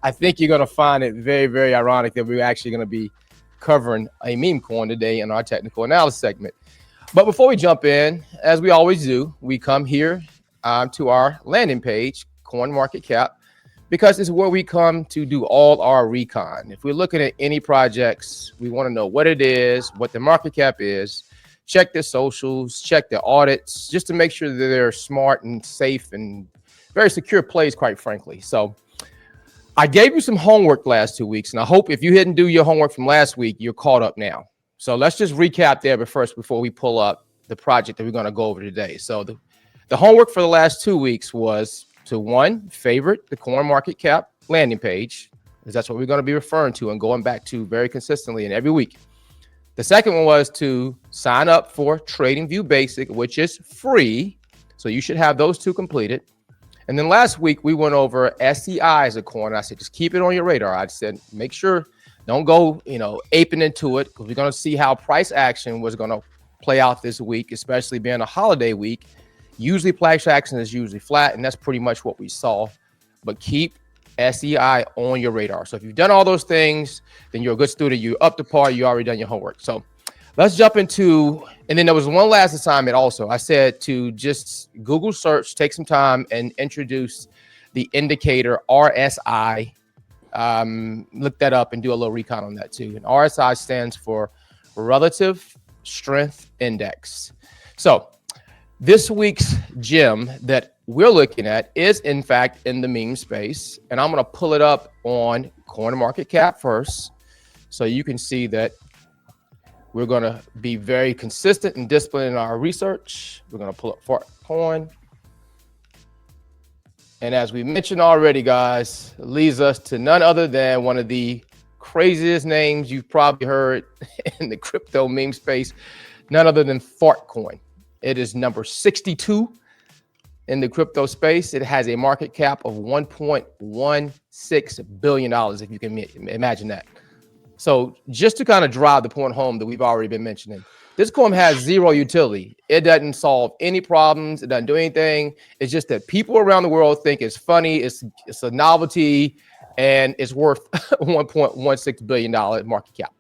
I think you're going to find it very, very ironic that we're actually going to be covering a meme coin today in our technical analysis segment. But before we jump in, as we always do, we come here to our landing page, Coin Market Cap, because it's where we come to do all our recon. If we're looking at any projects, we want to know what it is, what the market cap is, check their socials, check their audits, just to make sure that they're smart and safe and very secure plays, quite frankly. So I gave you some homework the last 2 weeks, and I hope if you didn't do your homework from last week, you're caught up now. So let's just recap there, but first, before we pull up the project that we're going to go over today. So the homework for the last 2 weeks was to, one, favorite the Coin Market Cap landing page, because that's what we're going to be referring to and going back to very consistently and every week. The second one was to sign up for TradingView Basic, which is free. So you should have those two completed. And then last week, we went over SEI as a coin. I said, just keep it on your radar. I said, make sure, don't go, aping into it, because we're going to see how price action was going to play out this week, especially being a holiday week. Usually price action is usually flat, and that's pretty much what we saw. But keep SEI on your radar. So if you've done all those things, then you're a good student. You're up to par. You already done your homework. So let's jump into, and then there was one last assignment also. I said to just Google search, take some time and introduce the indicator RSI. Look that up and do a little recon on that too. And RSI stands for Relative Strength Index. So this week's gem that we're looking at is, in fact, in the meme space. And I'm going to pull it up on CoinMarketCap first, so you can see that we're going to be very consistent and disciplined in our research. We're going to pull up Fartcoin. And as we mentioned already, guys, it leads us to none other than one of the craziest names you've probably heard in the crypto meme space, none other than Fartcoin. It is number 62 in the crypto space. It has a market cap of $1.16 billion, if you can imagine that. So just to kind of drive the point home that we've already been mentioning, this coin has zero utility. It doesn't solve any problems. It doesn't do anything. It's just that people around the world think it's funny. It's a novelty, and it's worth $1.16 billion market cap.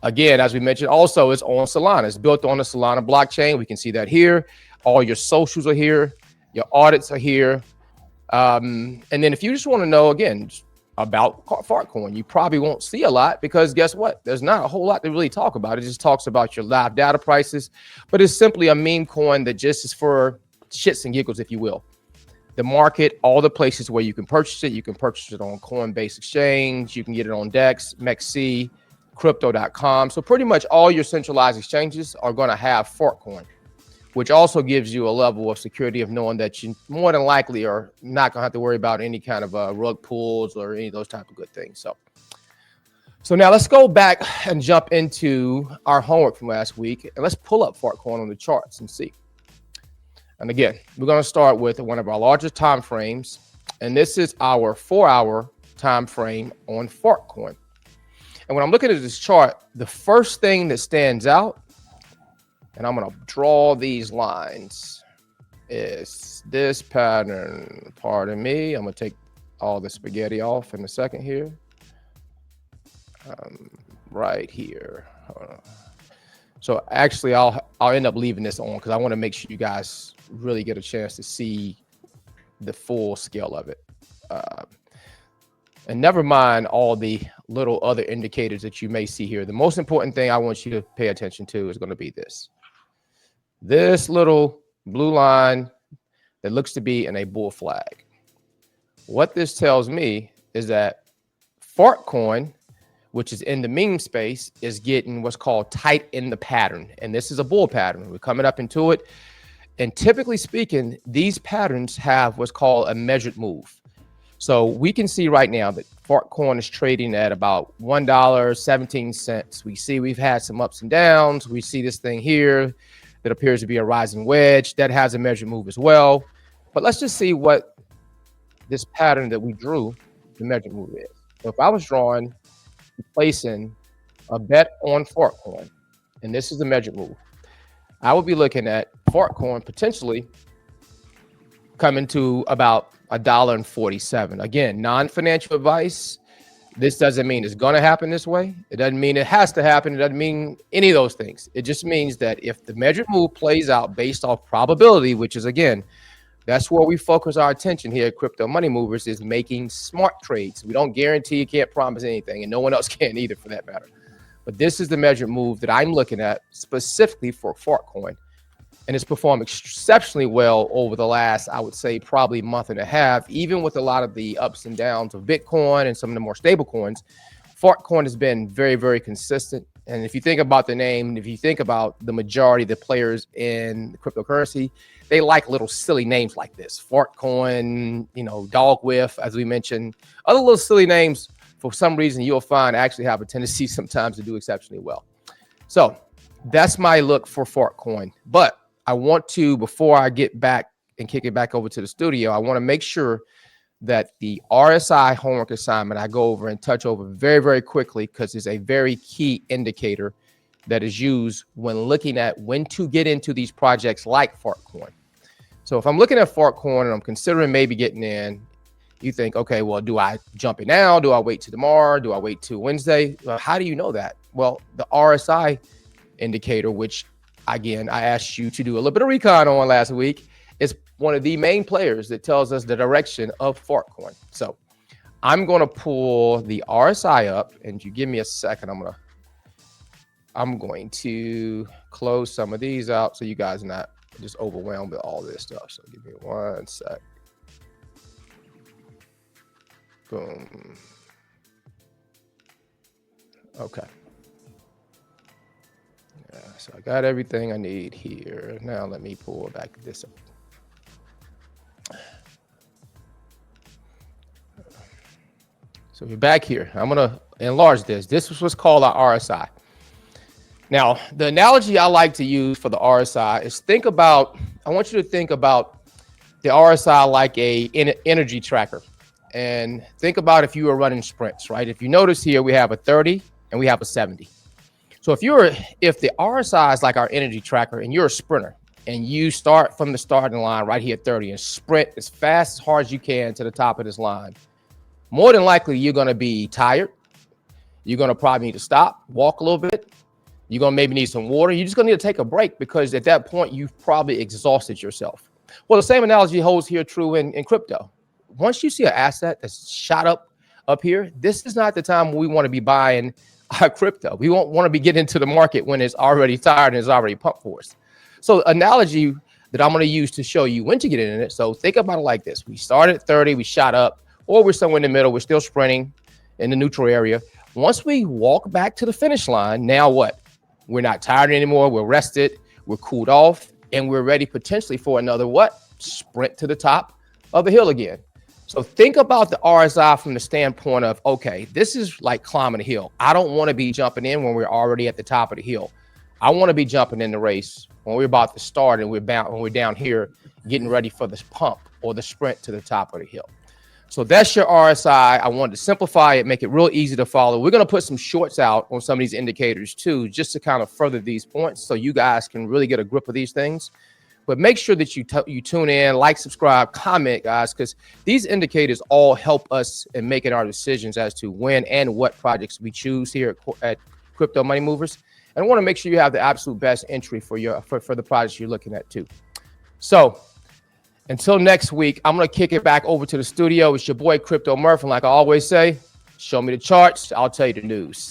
Again, as we mentioned, also it's on Solana. It's built on the Solana blockchain. We can see that here. All your socials are here. Your audits are here. And then if you just want to know, again, about Fartcoin, you probably won't see a lot, because guess what? There's not a whole lot to really talk about. It just talks about your live data prices, but it's simply a meme coin that just is for shits and giggles, if you will. The market, all the places where you can purchase it. You can purchase it on Coinbase Exchange. You can get it on DEX, MEXC, Crypto.com. So pretty much all your centralized exchanges are going to have Fartcoin, which also gives you a level of security of knowing that you more than likely are not going to have to worry about any kind of rug pulls or any of those type of good things. So now let's go back and jump into our homework from last week, and let's pull up Fartcoin on the charts and see. And again, we're going to start with one of our largest time frames, and this is our 4-hour time frame on Fartcoin. And when I'm looking at this chart, the first thing that stands out, and I'm going to draw these lines, is this pattern. Pardon me. I'm going to take all the spaghetti off in a second here. Right here. So actually, I'll end up leaving this on, because I want to make sure you guys really get a chance to see the full scale of it. And never mind all the little other indicators that you may see here. The most important thing I want you to pay attention to is going to be this little blue line that looks to be in a bull flag. What this tells me is that Fartcoin, which is in the meme space, is getting what's called tight in the pattern. And this is a bull pattern. We're coming up into it. And typically speaking, these patterns have what's called a measured move. So we can see right now that Fartcoin is trading at about $1.17. We see we've had some ups and downs. We see this thing here that appears to be a rising wedge that has a measured move as well. But let's just see what this pattern that we drew, the measured move is. So if I was placing a bet on Fartcoin, and this is the measured move, I would be looking at Fartcoin potentially coming to about $1.47. Again, non-financial advice. This doesn't mean it's going to happen this way. It doesn't mean it has to happen. It doesn't mean any of those things. It just means that if the measured move plays out based off probability, which is, again, that's where we focus our attention here at Crypto Money Movers, is making smart trades. We don't guarantee, you can't promise anything, and no one else can either for that matter. But this is the measured move that I'm looking at specifically for Fartcoin. And it's performed exceptionally well over the last, I would say, probably month and a half, even with a lot of the ups and downs of Bitcoin and some of the more stable coins. Fartcoin has been very, very consistent. And if you think about the name, if you think about the majority of the players in cryptocurrency, they like little silly names like this. Fartcoin, Dog Whiff, as we mentioned, other little silly names, for some reason, you'll find actually have a tendency sometimes to do exceptionally well. So that's my look for Fartcoin. But I want to, before I get back and kick it back over to the studio, I want to make sure that the RSI homework assignment I go over and touch over very, very quickly, because it's a very key indicator that is used when looking at when to get into these projects like Fartcoin. So if I'm looking at Fartcoin and I'm considering maybe getting in, you think, okay, well, do I jump in now? Do I wait till tomorrow? Do I wait till Wednesday? Well, how do you know that? Well, the RSI indicator, which again, I asked you to do a little bit of recon on last week, is one of the main players that tells us the direction of Fartcoin. So I'm going to pull the RSI up, and you give me a second. I'm going to close some of these out so you guys are not just overwhelmed with all this stuff. So give me one sec. Boom. Okay. Yeah, so I got everything I need here. Now let me pull back this up. So we're back here. I'm going to enlarge this. This is what's called our RSI. Now, the analogy I like to use for the RSI is I want you to think about the RSI like a energy tracker. And think about if you were running sprints, right? If you notice here, we have a 30 and we have a 70. So if the RSI is like our energy tracker and you're a sprinter and you start from the starting line right here at 30 and sprint as fast, as hard as you can to the top of this line, more than likely you're going to be tired. You're going to probably need to stop, walk a little bit. You're going to maybe need some water. You're just going to need to take a break, because at that point, you've probably exhausted yourself. Well, the same analogy holds here true in crypto. Once you see an asset that's shot up here, this is not the time when we want to be buying our crypto. We won't want to be getting into the market when it's already tired and it's already pumped for us. So analogy that I'm going to use to show you when to get in it. So think about it like this. We started at 30, we shot up, or we're somewhere in the middle. We're still sprinting in the neutral area. Once we walk back to the finish line, now what? We're not tired anymore. We're rested. We're cooled off, and we're ready potentially for another what? Sprint to the top of the hill again. So think about the RSI from the standpoint of, okay, this is like climbing a hill. I don't want to be jumping in when we're already at the top of the hill. I want to be jumping in the race when we're about to start and when we're down here getting ready for this pump or the sprint to the top of the hill. So that's your RSI. I wanted to simplify it, make it real easy to follow. We're going to put some shorts out on some of these indicators too, just to kind of further these points so you guys can really get a grip of these things. But make sure that you tune in, like, subscribe, comment, guys, because these indicators all help us in making our decisions as to when and what projects we choose here at Crypto Money Movers. And I want to make sure you have the absolute best entry for the projects you're looking at too. So until next week, I'm going to kick it back over to the studio. It's your boy Crypto Murf, and like I always say, show me the charts, I'll tell you the news.